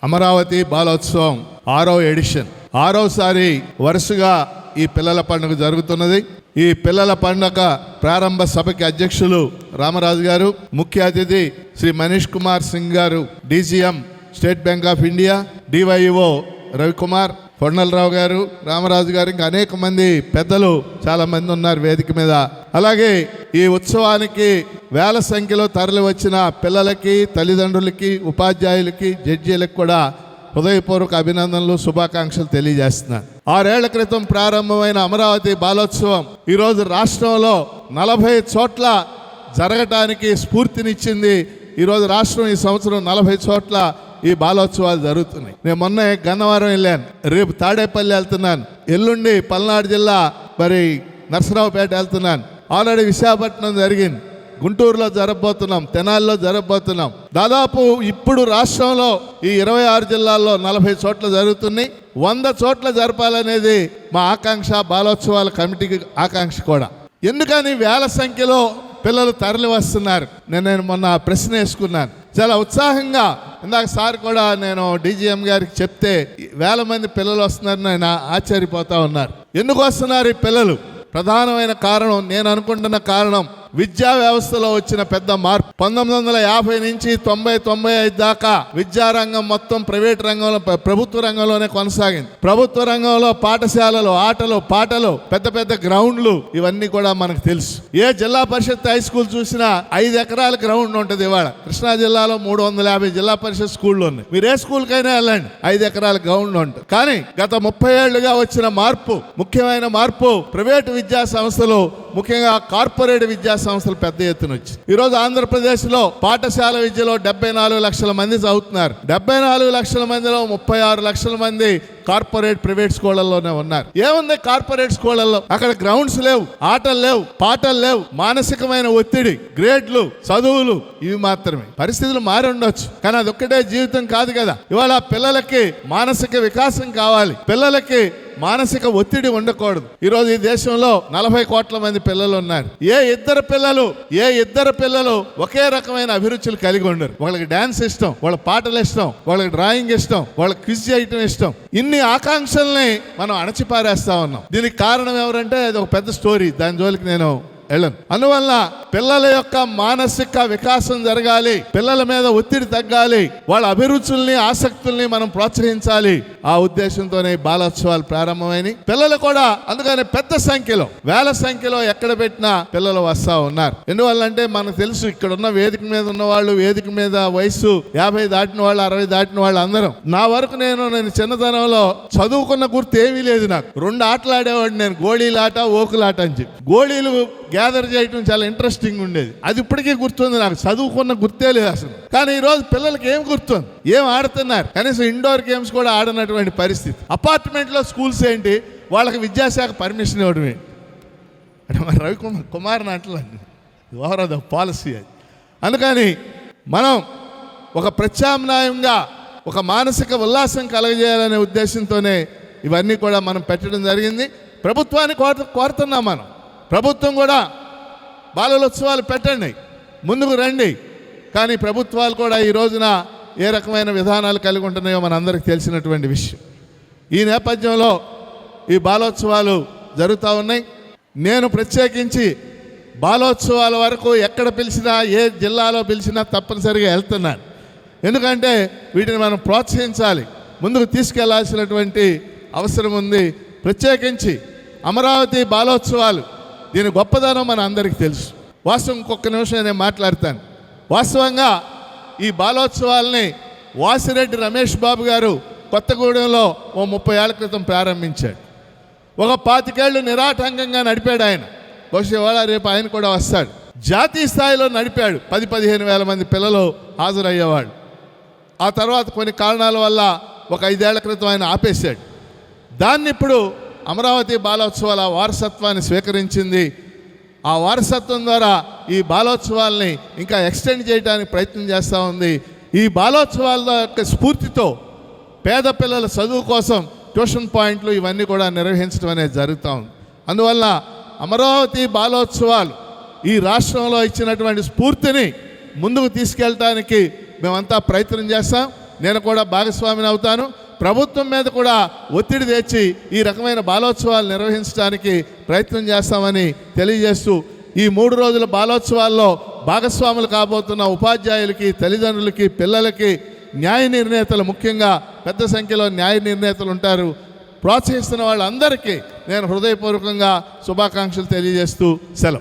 అమరావతి బాలోత్సవం 6వ ఎడిషన్, 6వసారి వరుసగా ఈ పిల్లల పండుగ జరుగుతున్నది. ఈ పిల్లల పండుగ ప్రారంభ సభకి అధ్యక్షులు రామరాజు గారు, ముఖ్య అతిథి శ్రీ మనీష్ కుమార్ సింగ్ గారు, DGM state bank of India, DYO Ravikumar, Kondalarao గారు, రామరాజు గారు, ఇంకా అనేక మంది పెద్దలు చాలా మంది ఉన్నారు వేదిక మీద. అలాగే ఈ ఉత్సవానికి వేల సంఖ్యలో తరలి వచ్చిన పిల్లలకి, తల్లిదండ్రులకి, ఉపాధ్యాయులకి, జడ్జీలకు కూడా హృదయపూర్వక అభినందనలు, శుభాకాంక్షలు తెలియజేస్తున్నాను. 6 ఏళ్ల క్రితం ప్రారంభమైన అమరావతి బాలోత్సవం ఈరోజు రాష్ట్రంలో 40 చోట్ల జరగటానికి స్ఫూర్తినిచ్చింది. ఈరోజు రాష్ట్రం ఈ సంవత్సరం 40 చోట్ల ఈ బాలోత్సవాలు జరుగుతున్నాయి. నేను మొన్న గన్నవరం వెళ్ళాను, రేపు తాడేపల్లి వెళ్తున్నాను, ఎల్లుండి పల్నాడు జిల్లా నరసరావుపేట వెళ్తున్నాను. ఆల్రెడీ విశాఖపట్నం జరిగింది, గుంటూరులో జరగబోతున్నాం, తెనాలిలో జరగబోతున్నాం. దాదాపు ఇప్పుడు రాష్ట్రంలో ఈ 26 జిల్లాల్లో 40 చోట్ల జరుగుతున్నాయి. 100 చోట్ల జరపాలనేది మా ఆకాంక్ష, బాలోత్సవాల కమిటీకి ఆకాంక్ష కూడా. ఎందుకని వేల సంఖ్యలో పిల్లలు తరలి వస్తున్నారు? నేను మొన్న ప్రశ్న వేసుకున్నాను, చాలా ఉత్సాహంగా. ఇందాక సార్ కూడా నేను డీజీఎం గారికి చెప్తే వేల మంది పిల్లలు వస్తున్నారని ఆయన ఆశ్చర్యపోతా ఉన్నారు. ఎందుకు వస్తున్నారు ఈ పిల్లలు? ప్రధానమైన కారణం, నేను అనుకుంటున్న కారణం, విద్యా వ్యవస్థలో వచ్చిన పెద్ద మార్పు. 1950 నుంచి 90-95 దాకా విద్యారంగం మొత్తం ప్రైవేట్ రంగంలో, ప్రభుత్వ రంగంలోనే కొనసాగింది. ప్రభుత్వ రంగంలో పాఠశాలలు, ఆటలు, పాటలు, పెద్ద పెద్ద గ్రౌండ్లు, ఇవన్నీ కూడా మనకు తెలుసు. ఏ జిల్లా పరిషత్ హై స్కూల్ చూసినా 5 ఎకరాల గ్రౌండ్ ఉంటుంది. ఇవాళ కృష్ణా జిల్లాలో 350 జిల్లా పరిషత్ స్కూళ్ళు ఉన్నాయి. మీరు ఏ స్కూల్కైనా వెళ్ళండి, 5 ఎకరాల గ్రౌండ్ ఉంటుంది. కానీ గత 30 ఏళ్లుగా వచ్చిన మార్పు, ముఖ్యమైన మార్పు, ప్రైవేటు విద్యా సంస్థలు, ముఖ్యంగా కార్పొరేట్ విద్యా సంస్థలు పెద్ద ఎత్తున వచ్చి ఈరోజు ఆంధ్రప్రదేశ్లో పాఠశాల విద్యలో 74 లక్షల మంది చదువుతున్నారు. 74 లక్షల మందిలో 36 లక్షల మంది కార్పొరేట్ ప్రైవేట్ స్కూళ్ళల్లోనే ఉన్నారు. ఏముంది కార్పొరేట్ స్కూళ్ళల్లో? అక్కడ గ్రౌండ్స్ లేవు, ఆటలు లేవు, పాటలు లేవు, మానసికమైన ఒత్తిడి, గ్రేడ్లు, చదువులు, ఇవి మాత్రమే. పరిస్థితులు మారి ఉండొచ్చు, కానీ అదొక్కటే జీవితం కాదు కదా. ఇవాళ పిల్లలకి మానసిక వికాసం కావాలి, పిల్లలకి మానసిక ఒత్తిడి ఉండకూడదు. ఈరోజు ఈ దేశంలో 40 కోట్ల మంది పిల్లలు ఉన్నారు. ఏ ఇద్దరు పిల్లలు ఒకే రకమైన అభిరుచులు కలిగి ఉండరు. వాళ్ళకి డాన్స్ ఇష్టం, వాళ్ళ పాటలు ఇష్టం, వాళ్ళకి డ్రాయింగ్ ఇష్టం, వాళ్ళకి క్విజ్ చేయటం ఇష్టం. ఇన్ని ఆకాంక్షల్ని మనం అణచిపారేస్తా ఉన్నాం. దీనికి కారణం ఎవరంటే అది ఒక పెద్ద స్టోరీ, దాని జోలికి నేను వెళ్ళను. అందువల్ల పిల్లల యొక్క మానసిక వికాసం జరగాలి, పిల్లల మీద ఒత్తిడి తగ్గాలి, వాళ్ళ అభిరుచుల్ని, ఆసక్తుల్ని మనం ప్రోత్సహించాలి. ఆ ఉద్దేశంతోనే బాలోత్సవాలు ప్రారంభమైనవి. పిల్లలు కూడా అందుకని పెద్ద సంఖ్యలో, వేల సంఖ్యలో ఎక్కడ పెట్టినా పిల్లలు వస్తా ఉన్నారు. ఎందువల్లంటే మనకు తెలుసు, ఇక్కడ ఉన్న వేదిక మీద ఉన్న వాళ్ళు, వేదిక మీద వయసు 50 దాటిన వాళ్ళు, 60 దాటిన వాళ్ళు అందరం. నా వరకు నేను చిన్నతనంలో చదువుకున్న గుర్తు ఏమీ లేదు. నాకు 2 ఆటలు ఆడేవాడిని నేను, గోళీలాట, ఓకులాట అని చెప్పి. గోళీలు గ్యాదర్ చేయటం చాలా ఇంట్రెస్టింగ్ ఉండేది. అది ఇప్పటికీ గుర్తుంది నాకు, చదువుకున్న గుర్తే లేదు అసలు. కానీ ఈరోజు పిల్లలకి ఏం గుర్తుంది? ఏం ఆడుతున్నారు? కనీసం ఇండోర్ గేమ్స్ కూడా ఆడనటువంటి పరిస్థితి. అపార్ట్మెంట్లో స్కూల్స్ ఏంటి, వాళ్ళకి విద్యాశాఖ పర్మిషన్ ఇవ్వడం ఏంటి అంటే మరి రవికుమార్ అంటలేదు, ఓవర్ ద పాలసీ అది. అందుకని మనం ఒక ప్రత్యామ్నాయంగా ఒక మానసిక ఉల్లాసం కలగజేయాలనే ఉద్దేశంతోనే ఇవన్నీ కూడా మనం పెట్టడం జరిగింది. ప్రభుత్వాన్ని కోరుతున్నాం మనం, ప్రభుత్వం కూడా బాలోత్సవాలు పెట్టండి, ముందుకు రండి. కానీ ప్రభుత్వాలు కూడా ఈ రోజున ఏ రకమైన విధానాలు కలిగి ఉంటున్నాయో మనందరికీ తెలిసినటువంటి విషయం. ఈ నేపథ్యంలో ఈ బాలోత్సవాలు జరుగుతూ ఉన్నాయి. నేను ప్రత్యేకించి బాలోత్సవాల వరకు ఎక్కడ పిలిచినా, ఏ జిల్లాలో పిలిచినా తప్పనిసరిగా వెళ్తున్నాను. ఎందుకంటే వీటిని మనం ప్రోత్సహించాలి, ముందుకు తీసుకెళ్లాల్సినటువంటి అవసరం ఉంది. ప్రత్యేకించి అమరావతి బాలోత్సవాలు, దీని గొప్పదనం మన అందరికీ తెలుసు. వాస్తవం ఇంకొక నిమిషం నేను మాట్లాడతాను. వాస్తవంగా ఈ బాలోత్సవాల్ని వాసిరెడ్డి రమేష్ బాబు గారు కొత్తగూడెంలో 30 ఏళ్ల క్రితం ప్రారంభించాడు. ఒక 25 ఏళ్ళు నిరాటంకంగా నడిపాడు ఆయన. బహుశా ఇవాళ రేపు ఆయన కూడా వస్తాడు. జాతీయ స్థాయిలో నడిపాడు. 10-15 వేల మంది పిల్లలు హాజరయ్యేవాడు. ఆ తర్వాత కొన్ని కారణాల వల్ల ఒక 5 ఏళ్ల క్రితం ఆయన ఆపేశాడు. దాన్ని ఇప్పుడు అమరావతి బాలోత్సవాల వారసత్వాన్ని స్వీకరించింది. ఆ వారసత్వం ద్వారా ఈ బాలోత్సవాల్ని ఇంకా ఎక్స్టెండ్ చేయడానికి ప్రయత్నం చేస్తూ ఉంది. ఈ బాలోత్సవాల యొక్క స్ఫూర్తితో పేద పిల్లల చదువు కోసం ట్యూషన్ పాయింట్లు ఇవన్నీ కూడా నిర్వహించడం అనేది జరుగుతూ ఉంది. అందువల్ల అమరావతి బాలోత్సవాలు ఈ రాష్ట్రంలో ఇచ్చినటువంటి స్ఫూర్తిని ముందుకు తీసుకెళ్ళటానికి మేమంతా ప్రయత్నం చేస్తాం. నేను కూడా భాగస్వామిని అవుతాను. ప్రభుత్వం మీద కూడా ఒత్తిడి తెచ్చి ఈ రకమైన బాలోత్సవాలు నిర్వహించడానికి ప్రయత్నం చేస్తామని తెలియజేస్తూ ఈ 3 రోజుల బాలోత్సవాల్లో భాగస్వాములు కాబోతున్న ఉపాధ్యాయులకి, తల్లిదండ్రులకి, పిల్లలకి, న్యాయ నిర్ణేతలు, ముఖ్యంగా పెద్ద సంఖ్యలో న్యాయ నిర్ణేతలు ఉంటారు, ప్రోత్సహిస్తున్న వాళ్ళందరికీ నేను హృదయపూర్వకంగా శుభాకాంక్షలు తెలియజేస్తూ సెలవు.